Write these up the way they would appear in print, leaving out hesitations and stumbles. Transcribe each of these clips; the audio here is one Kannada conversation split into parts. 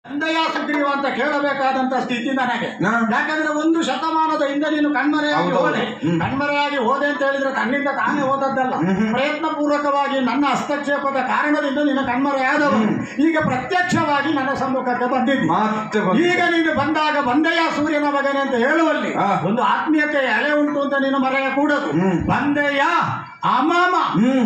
ತಂದೆಯ ಸುಗ್ರೀವ ಅಂತ ಕೇಳಬೇಕಾದಂತ ಸ್ಥಿತಿ ನನಗೆ. ಯಾಕಂದ್ರೆ ಒಂದು ಶತಮಾನದ ಹಿಂದೆ ನೀನು ಕಣ್ಮರೆಯಾಗಿ ಹೋದೆ. ಕಣ್ಮರೆಯಾಗಿ ಹೋದೆ ಅಂತ ಹೇಳಿದ್ರೆ ತನ್ನಿಂದ ತಾನೇ ಹೋದದ್ದಲ್ಲ, ಪ್ರಯತ್ನ ಪೂರ್ವಕವಾಗಿ ನನ್ನ ಹಸ್ತಕ್ಷೇಪದ ಕಾರಣದಿಂದ ನೀನು ಕಣ್ಮರೆಯಾದವು. ಈಗ ಪ್ರತ್ಯಕ್ಷವಾಗಿ ನನ್ನ ಸಮ್ಮುಖಕ್ಕೆ ಬಂದಿದ್ದಿ. ಈಗ ನೀನು ಬಂದಾಗ ಬಂದೆಯ ಸೂರ್ಯನ ಮಗನೆ ಅಂತ ಹೇಳುವಲ್ಲಿ ಒಂದು ಆತ್ಮೀಯತೆಯ ಎಳೆ ಉಂಟು ಅಂತ ನೀನು ಮರೆಯ ಕೂಡದು. ಬಂದೆಯ ಅಮಾಮ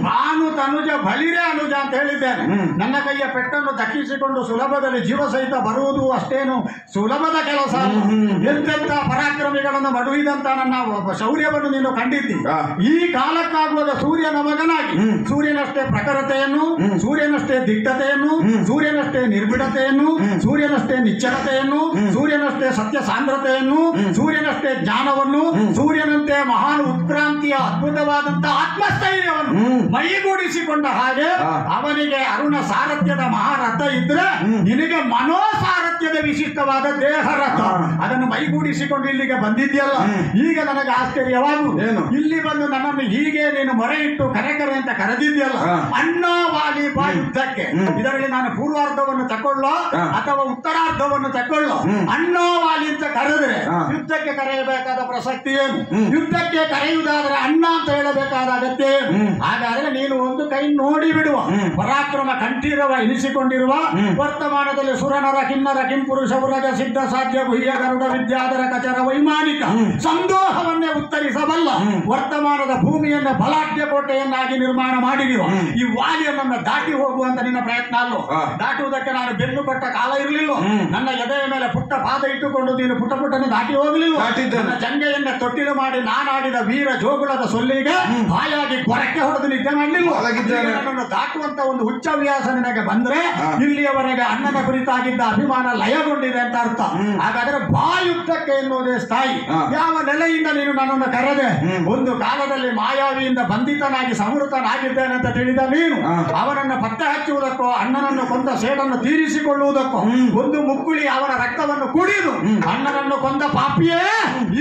ಭಾನು ತನುಜ ಬಳಿರೆ ಅನುಜ ಅಂತ ಹೇಳಿದ್ದೇನೆ. ನನ್ನ ಕೈಯ ಪೆಟ್ಟನ್ನು ದಕ್ಕಿಸಿಕೊಂಡು ಸುಲಭದಲ್ಲಿ ಜೀವ ಸಹಿತ ಬರುವುದು ಅಷ್ಟೇನು ಸುಲಭದ ಕೆಲಸ. ಎಂತೆಂತ ಪರಾಕ್ರಮಿಗಳನ್ನು ಮಡುವಿದಂತ ನನ್ನ ಶೌರ್ಯವನ್ನು ನೀನು ಕಂಡಿದ್ದಿ. ಈ ಕಾಲಕ್ಕಾಗುವಾಗ ಸೂರ್ಯನ ಮಗನಾಗಿ ಸೂರ್ಯನಷ್ಟೇ ಪ್ರಖರತೆಯನ್ನು, ಸೂರ್ಯನಷ್ಟೇ ದಿಟ್ಟತೆಯನ್ನು, ಸೂರ್ಯನಷ್ಟೇ ನಿರ್ಬಿಡತೆಯನ್ನು, ಸೂರ್ಯನಷ್ಟೇ ನಿಶ್ಚಲತೆಯನ್ನು, ಸೂರ್ಯನಷ್ಟೇ ಸತ್ಯ ಸಾಂದ್ರತೆಯನ್ನು, ಸೂರ್ಯನಷ್ಟೇ ಜ್ಞಾನವನ್ನು, ಸೂರ್ಯನಂತೆ ಮಹಾನ್ ಉತ್ಕ್ರಾಂತಿಯ ಅದ್ಭುತವಾದಂತ ಆತ್ಮಸ್ಥೈರ್ಯವನ್ನು ಮೈಗೂಡಿಸಿಕೊಂಡ ಹಾಗೆ ಅವನಿಗೆ ಅರುಣ ಸಾರಥ್ಯದ ಮಹಾರಥ ಇದ್ರೆ ನಿನಗೆ ಮನೋಸಾರಥ್ಯದ ವಿಶಿಷ್ಟವಾದ ದೇಹ ರಥ ಅದನ್ನು ಮೈಗೂಡಿಸಿಕೊಂಡು ಇಲ್ಲಿಗೆ ಬಂದಿದ್ಯಲ್ಲ. ಈಗ ನನಗೆ ಆಶ್ಚರ್ಯವಾಗುವುದು, ಇಲ್ಲಿ ಬಂದು ನನ್ನನ್ನು ಹೀಗೆ ನೀನು ಮೊರೆ ಇಟ್ಟು ಕರೆ ಕರೆ ಅಂತ ಕರೆದಿದ್ಯಲ್ಲ. ಅಣ್ಣ ವಾಲಿ ಬಾ ಯುದ್ಧಕ್ಕೆ. ಇದರಲ್ಲಿ ನಾನು ಪೂರ್ವಾರ್ಧವನ್ನು ತಕೊಳ್ಳೋ ಅಥವಾ ಉತ್ತರಾರ್ಧವನ್ನು ತಕೊಳ್ಳೋ. ಅಣ್ಣ ವಾಲಿ ಅಂತ ಕರೆದ್ರೆ ಯುದ್ಧಕ್ಕೆ ಕರೆಯಬೇಕಾದ ಪ್ರಸಕ್ತಿ ಏನು? ಯುದ್ಧಕ್ಕೆ ಕರೆಯುವುದಾದ್ರೆ ಅಣ್ಣ ಅಂತ ಹೇಳಬೇಕಾದ ಅಗತ್ಯ ಏನು? ಹಾಗಾದ್ರೆ ನೀನು ಒಂದು ಕೈ ನೋಡಿ ಬಿಡುವ ಪರಾಕ್ರಮ ಕಂಠೀರವ ಎನಿಸಿಕೊಂಡಿರುವ ವರ್ತಮಾನದಲ್ಲಿ ಸುರನರ ಕಿನ್ನರ ಕಿಂಪುರುಷ ಉರಗ ಸಿದ್ಧ ಸಾಧ್ಯ ಗುಹ್ಯ ಗರುಡ ವಿದ್ಯಾಧರ ಕಚರ ವೈಮಾನಿಕ ಸಂದೋಹವನ್ನೇ ಉತ್ತರಿಸಬಲ್ಲ ವರ್ತಮಾನದ ಭೂಮಿಯನ್ನ ಬಲಾಢ್ಯ ಕೋಟೆಯನ್ನಾಗಿ ನಿರ್ಮಾಣ ಮಾಡಿರುವ ಈ ವಾಲಿಯನ್ನ ದಾಟಿ ಹೋಗುವಂತ ನಿನ್ನ ಪ್ರಯತ್ನ ಅಲ್ಲೋ. ದಾಟುವುದಕ್ಕೆ ನಾನು ಬೆನ್ನು ಕೊಟ್ಟ ಕಾಲ ಇರಲಿಲ್ಲ. ನನ್ನ ಎದೆಯ ಮೇಲೆ ಪುಟ್ಟ ಪಾದ ಇಟ್ಟುಕೊಂಡು ನೀನು ಪುಟ ಪುಟ್ಟನ್ನು ದಾಟಿ ಹೋಗಲಿಲ್ಲ. ನನ್ನ ಜಂಗೆಯನ್ನ ತೊಟ್ಟಿಲು ಮಾಡಿ ನಾನಾಡಿದ ವೀರ ಜೋಗುಳದ ಸೊಲ್ಲಿಗೆ ಹಾಯಾಗಿ ಗೊರಕ್ಕೆ ಹೊಡೆದು ನಿದ್ದೆ ಮಾಡಲಿಲ್ಲ. ನನ್ನನ್ನು ದಾಟುವಂತ ಒಂದು ಹುಚ್ಚ ವ್ಯಾಸ ನಿನಗೆ ಬಂದ್ರೆ ಇಲ್ಲಿಯವರೆಗೆ ಅಣ್ಣನ ಕುರಿತಾಗಿದ್ದ ಅಭಿಮಾನ ಲಯಗೊಂಡಿದೆ ಅಂತ ಅರ್ಥ. ಹಾಗಾದ್ರೆ ಬಾಯುದ್ದಕ್ಕೆ ಎನ್ನುವುದೇ ಸ್ಥಾಯಿ. ಯಾವ ನೆಲೆಯಿಂದ ನೀನು ನನ್ನನ್ನು ಕರೆದೆ? ಒಂದು ಕಾಲದಲ್ಲಿ ಮಾಯಾವಿಯಿಂದ ಬಂಧಿತನಾಗಿ ಸಮೃತನಾಗಿದ್ದೇನೆ ಅಂತ ತಿಳಿದ ನೀನು ಅವನನ್ನು ಪತ್ತೆ ಹಚ್ಚುವುದಕ್ಕೋ ಅಣ್ಣನನ್ನು ಕೊಂದ ಸೇಡನ್ನು ತೀರಿಸಿಕೊಳ್ಳುವುದಕ್ಕೋ ಒಂದು ಮುಕ್ಕುಳಿ ಅವನ ರಕ್ತವನ್ನು ಕುಡಿದು ಅಣ್ಣನನ್ನು ಕೊಂದ ಪಾಪಿಯೇ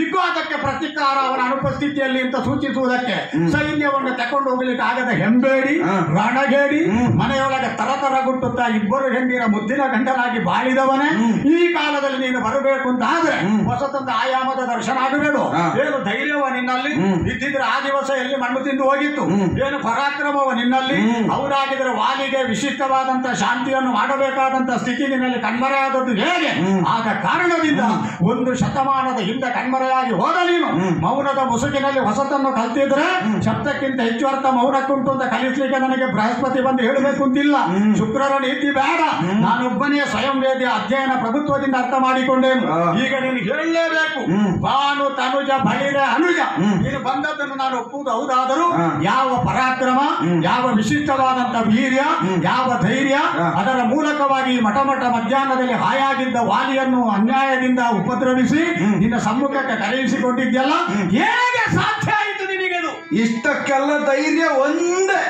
ಈಗ ಅದಕ್ಕೆ ಪ್ರತಿಕಾರ ಅವನ ಅನುಪಸ್ಥಿತಿಯಲ್ಲಿ ಅಂತ ಸೂಚಿಸುವುದಕ್ಕೆ ಸೈನ್ಯವನ್ನು ತಕೊಂಡು ಹೋಗ್ಲಿಕ್ಕೆ ಆಗದ ಹೆಂಬೇಡಿ ರಣಗೇಡಿ ಮನೆಯೊಳಗೆ ತರತರ ಗುಟ್ಟುತ್ತಾ ಇಬ್ಬರು ಹೆಂಡಿನ ಮುದ್ದಿನ ಗಂಡನಾಗಿ ಬಾಳಿದವನೇ ಈ ಕಾಲದಲ್ಲಿ ನೀನು ಬರಬೇಕು ಅಂತ ಆದ್ರೆ ಹೊಸತೊಂದು ಆಯಾಮದ ದರ್ಶನ ಆಗಬೇಡ. ಏನು ಧೈರ್ಯವ ನಿನ್ನಲ್ಲಿ ಇದ್ದಿದ್ರೆ ಆ ದಿವಸ ಎಲ್ಲಿ ಮಣ್ಣು ತಿಂದು ಹೋಗಿತ್ತು. ಏನು ಪರಾಕ್ರಮವ ನಿನ್ನಲ್ಲಿ ಅವರಾಗಿದ್ರೆ ವಾಲಿಗೆ ವಿಶಿಷ್ಟವಾದಂತ ಶಾಂತಿಯನ್ನು ಮಾಡಬೇಕಾದಂತ ಸ್ಥಿತಿ ನಿನ್ನಲ್ಲಿ ಕಣ್ಮರೆಯಾದದ್ದು ಹೇಗೆ? ಆದ ಕಾರಣದಿಂದ ಒಂದು ಶತಮಾನದ ಹಿಂದೆ ಕಣ್ಮರೆಯಾಗಿ ಹೋದ ನೀನು ಮೌನದ ಮುಸುಕಿನಲ್ಲಿ ಹೊಸತನ್ನು ಕಲ್ತಿದ್ರೆ ಶಬ್ದಕ್ಕಿಂತ ಹೆಚ್ಚು ಅರ್ಥ ಮೌನಕ್ಕುಂಟು ಅಂತ ಕಲಿಸ್ಲಿಕ್ಕೆ ನನಗೆ ಬೃಹಸ್ಪತಿ ಬಂದು ಹೇಳಬೇಕು ಅಂತಿಲ್ಲ. ಶುಕ್ರರ ನೀತಿ ಬೇಡ, ನಾನೊಬ್ಬನೇ ಸ್ವಯಂ ವೇದ್ಯ ಅಧ್ಯಯನ ಪ್ರಭುತ್ವದಿಂದ ಅರ್ಥ ಮಾಡಿಕೊಂಡೇನು. ಈಗ ನೀನು ಹೇಳಲೇಬೇಕು. ಭಾನು ತನುಜ ಬಳಿರೆ ಅನುಜ. ನೀನು ಬಂದದ್ದನ್ನು ನಾನು ಒಪ್ಪುವುದು ಹೌದಾದರೂ ಯಾವ ಪರಾಕ್ರಮ, ಯಾವ ವಿಶಿಷ್ಟವಾದಂತ ವೀರ್ಯ, ಯಾವ ಧೈರ್ಯ ಅದರ ಮೂಲಕವಾಗಿ ಮಠ ಮಧ್ಯಾಹ್ನದಲ್ಲಿ ಹಾಯಾಗಿದ್ದ ವಾಲಿಯನ್ನು ಅನ್ಯಾಯದಿಂದ ಉಪದ್ರವಿಸಿ ನಿನ್ನ ಸಮ್ಮುಖಕ್ಕೆ ಕರೆಯಿಸಿಕೊಂಡಿದ್ಯಲ್ಲ, ಹೇಗೆ ಸಾಧ್ಯ ಆಯಿತು ನಿನಗೆದು? ಇಷ್ಟಕ್ಕೆಲ್ಲ ಧೈರ್ಯ ಒಂದೇ.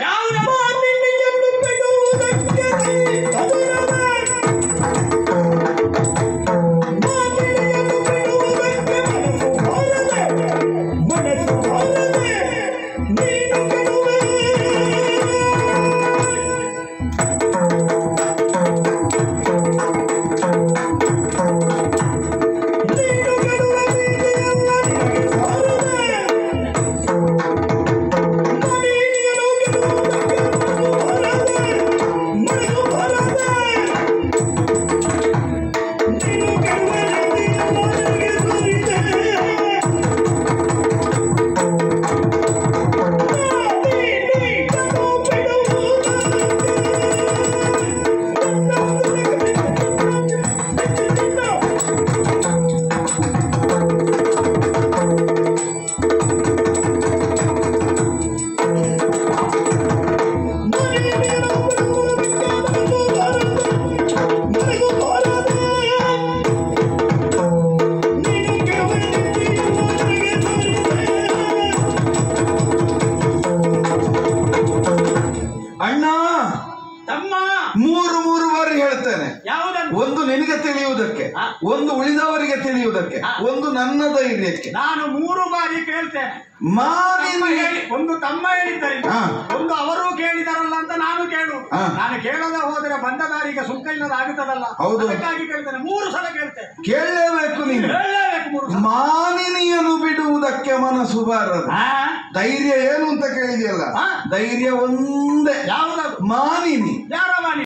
ನಿನಗೆ ತಿಳಿಯುವುದಕ್ಕೆ, ಒಂದು ಉಳಿದವರಿಗೆ ತಿಳಿಯುವುದಕ್ಕೆ, ಒಂದು ನನ್ನ ಧೈರ್ಯಕ್ಕೆ. ನಾನು 3 ಬಾರಿ ಕೇಳ್ತೇನೆ. ಒಂದು ತಮ್ಮ ಹೇಳಿದ್ದರಿಂದ, ಒಂದು ಅವರು ಕೇಳಿದಾರಲ್ಲ ಅಂತ ನಾನು ಕೇಳು. ನಾನು ಕೇಳದ ಹೋದರೆ ಬಂದ ದಾರಿಗೆ ಸುಂಕ ಇಲ್ಲದ ಆಗುತ್ತದಲ್ಲ. ಅದಕ್ಕಾಗಿ ಕೇಳ್ತೇನೆ. 3 ಸಲ ಕೇಳ್ತೇನೆ. ಕೇಳಲೇಬೇಕು ನೀನು. ಹೇಳಲೇಬೇಕು 3 ಸಲ. ಮಾನಿನಿಯನ್ನು ಬಿಡುವುದಕ್ಕೆ ಮನಸ್ಸು ಬಾರದು. ಧೈರ್ಯ ಏನು ಅಂತ ಕೇಳಿದೆಯಲ್ಲ, ಧೈರ್ಯ ಒಂದೇ. ಯಾವುದಾದ್ರು ಮಾನಿನಿ. ಯಾರ ಮಾನಿನಿ?